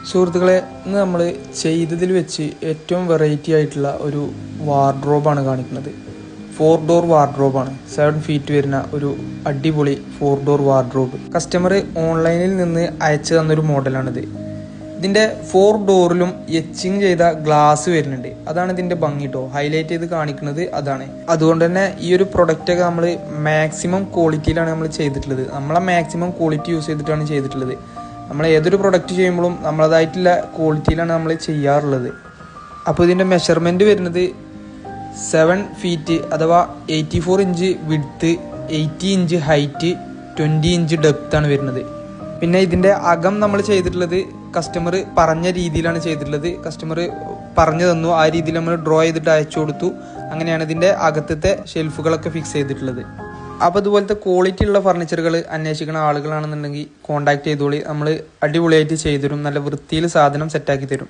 സുഹൃത്തുക്കളെ, ഇന്ന് നമ്മൾ ചെയ്തതിൽ വെച്ച് ഏറ്റവും വെറൈറ്റി ആയിട്ടുള്ള ഒരു വാർഡ്രോബാണ് കാണിക്കുന്നത്. 4 ഡോർ വാർഡ്രോബാണ്. 7 ഫീറ്റ് വരുന്ന ഒരു അടിപൊളി 4 ഡോർ വാർഡ്രോബ്. കസ്റ്റമർ ഓൺലൈനിൽ നിന്ന് അയച്ചു തന്നൊരു മോഡലാണിത്. ഇതിൻ്റെ 4 ഡോറിലും എച്ചിങ് ചെയ്ത ഗ്ലാസ് വരുന്നുണ്ട്. അതാണ് ഇതിൻ്റെ ഭംഗി കേട്ടോ. ഹൈലൈറ്റ് ചെയ്ത് കാണിക്കുന്നത് അതാണ്. അതുകൊണ്ട് തന്നെ ഈ ഒരു പ്രൊഡക്റ്റൊക്കെ നമ്മൾ മാക്സിമം ക്വാളിറ്റിയിലാണ് നമ്മൾ ചെയ്തിട്ടുള്ളത്. നമ്മളെ മാക്സിമം ക്വാളിറ്റി യൂസ് ചെയ്തിട്ടാണ് ചെയ്തിട്ടുള്ളത്. നമ്മൾ ഏതൊരു പ്രൊഡക്റ്റ് ചെയ്യുമ്പോഴും നമ്മളതായിട്ടുള്ള ക്വാളിറ്റിയിലാണ് നമ്മൾ ചെയ്യാറുള്ളത്. അപ്പോൾ ഇതിൻ്റെ മെഷർമെൻറ്റ് വരുന്നത് 7 ഫീറ്റ് അഥവാ 84 inch width, 80 inch height, 20 inch ഡെപ്താണ് വരുന്നത്. പിന്നെ ഇതിൻ്റെ അകം നമ്മൾ ചെയ്തിട്ടുള്ളത് കസ്റ്റമർ പറഞ്ഞ രീതിയിലാണ് ചെയ്തിട്ടുള്ളത്. കസ്റ്റമർ പറഞ്ഞു തന്നു, ആ രീതിയിൽ നമ്മൾ ഡ്രോ ചെയ്തിട്ട് അയച്ചു കൊടുത്തു. അങ്ങനെയാണ് ഇതിൻ്റെ അകത്തത്തെ ഷെൽഫുകളൊക്കെ ഫിക്സ് ചെയ്തിട്ടുള്ളത്. അപ്പോൾ അതുപോലത്തെ ക്വാളിറ്റി ഉള്ള ഫർണിച്ചറുകൾ അന്വേഷിക്കുന്ന ആളുകളാണെന്നുണ്ടെങ്കിൽ കോൺടാക്ട് ചെയ്തോളി. നമ്മൾ അടിപൊളിയായിട്ട് ചെയ്തു തരും. നല്ല വൃത്തിയിൽ സാധനം സെറ്റാക്കി തരും.